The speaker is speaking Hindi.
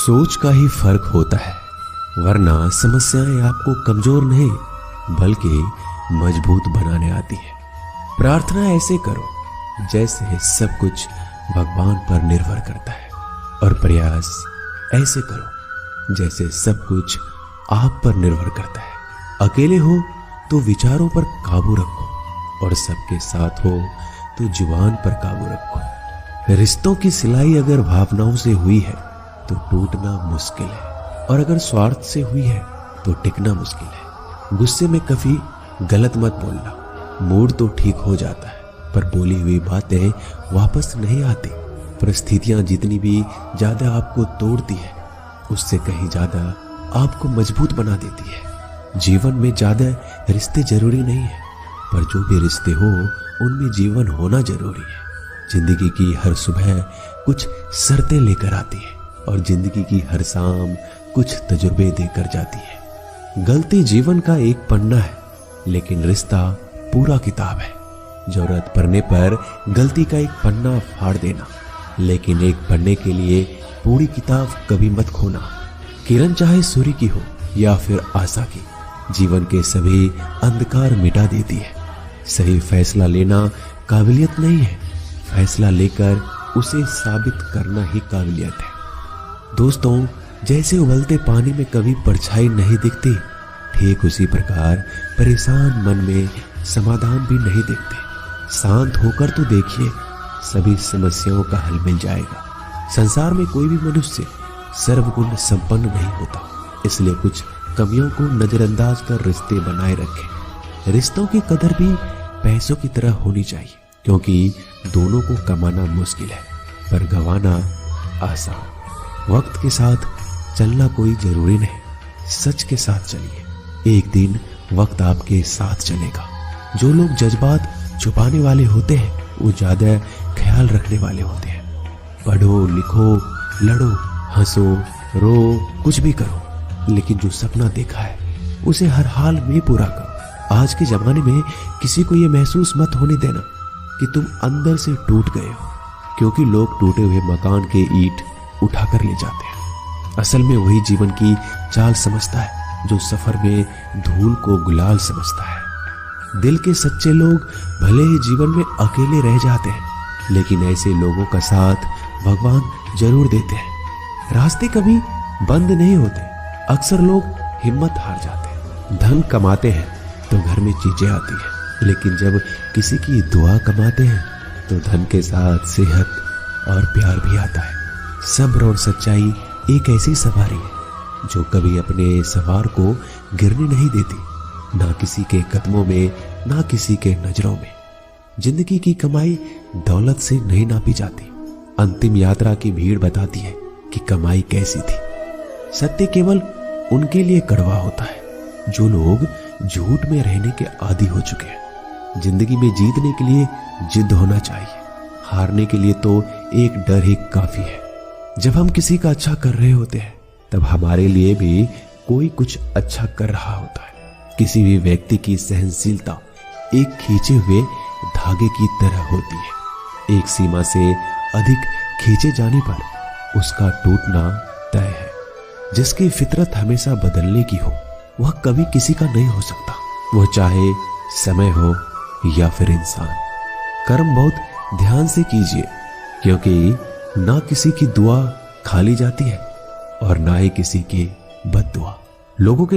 सोच का ही फर्क होता है, वरना समस्याएं आपको कमजोर नहीं बल्कि मजबूत बनाने आती है। प्रार्थना ऐसे करो जैसे सब कुछ भगवान पर निर्भर करता है, और प्रयास ऐसे करो जैसे सब कुछ आप पर निर्भर करता है। अकेले हो तो विचारों पर काबू रखो, और सबके साथ हो तो जुबान पर काबू रखो। रिश्तों की सिलाई अगर भावनाओं से हुई है तो टूटना मुश्किल है, और अगर स्वार्थ से हुई है तो टिकना मुश्किल है। गुस्से में कभी गलत मत बोलना, मूड तो ठीक हो जाता है पर बोली हुई बातें वापस नहीं आती। परिस्थितियां जितनी भी ज्यादा आपको तोड़ती है, उससे कहीं ज्यादा आपको मजबूत बना देती है। जीवन में ज्यादा रिश्ते जरूरी नहीं है, पर जो भी रिश्ते हो उनमें जीवन होना जरूरी है। जिंदगी की हर सुबह कुछ शर्तें लेकर आती है, और जिंदगी की हर शाम कुछ तजुर्बे देकर जाती है। गलती जीवन का एक पन्ना है, लेकिन रिश्ता पूरा किताब है। जरूरत पड़ने पर गलती का एक पन्ना फाड़ देना, लेकिन एक पन्ने के लिए पूरी किताब कभी मत खोना। किरण चाहे सूर्य की हो या फिर आशा की, जीवन के सभी अंधकार मिटा देती है। सही फैसला लेना काबिलियत नहीं है, फैसला लेकर उसे साबित करना ही काबिलियत है। दोस्तों, जैसे उबलते पानी में कभी परछाई नहीं दिखती, ठीक उसी प्रकार परेशान मन में समाधान भी नहीं दिखते। शांत होकर तो देखिए, सभी समस्याओं का हल मिल जाएगा। संसार में कोई भी मनुष्य सर्वगुण संपन्न नहीं होता, इसलिए कुछ कमियों को नजरअंदाज कर रिश्ते बनाए रखें। रिश्तों की कदर भी पैसों की तरह होनी चाहिए, क्योंकि दोनों को कमाना मुश्किल है पर गंवाना आसान। वक्त के साथ चलना कोई जरूरी नहीं, सच के साथ चलिए, एक दिन वक्त आपके साथ चलेगा। जो लोग जज्बात छुपाने वाले होते हैं वो ज्यादा ख्याल रखने वाले होते हैं। पढ़ो, लिखो, लड़ो, हंसो, रो, कुछ भी करो, लेकिन जो सपना देखा है उसे हर हाल में पूरा करो। आज के जमाने में किसी को ये महसूस मत होने देना कि तुम अंदर से टूट गए हो, क्योंकि लोग टूटे हुए मकान के ईंट उठाकर ले जाते हैं। असल में वही जीवन की चाल समझता है जो सफर में धूल को गुलाल समझता है। दिल के सच्चे लोग भले ही जीवन में अकेले रह जाते हैं, लेकिन ऐसे लोगों का साथ भगवान जरूर देते हैं। रास्ते कभी बंद नहीं होते, अक्सर लोग हिम्मत हार जाते हैं। धन कमाते हैं तो घर में चीजें आती हैं, लेकिन जब किसी की दुआ कमाते हैं तो धन के साथ सेहत और प्यार भी आता है। सब्र और सच्चाई एक ऐसी सवारी है जो कभी अपने सवार को गिरने नहीं देती, ना किसी के कदमों में, ना किसी के नजरों में। जिंदगी की कमाई दौलत से नहीं नापी जाती, अंतिम यात्रा की भीड़ बताती है कि कमाई कैसी थी। सत्य केवल उनके लिए कड़वा होता है जो लोग झूठ में रहने के आदी हो चुके हैं। जिंदगी में जीतने के लिए जिद होना चाहिए, हारने के लिए तो एक डर ही काफी है। जब हम किसी का अच्छा कर रहे होते हैं तब हमारे लिए भी कोई कुछ अच्छा कर रहा होता है। किसी भी व्यक्ति की सहनशीलता एक खींचे हुए धागे की तरह होती है। एक सीमा से अधिक खींचे जाने पर उसका टूटना तय है। जिसकी फितरत हमेशा बदलने की हो वह कभी किसी का नहीं हो सकता, वो चाहे समय हो या फिर इंसान। कर्म बहुत ध्यान से कीजिए, क्योंकि ना किसी की दुआ खाली जाती है और ना ही किसी की बद्दुआ। लोगों के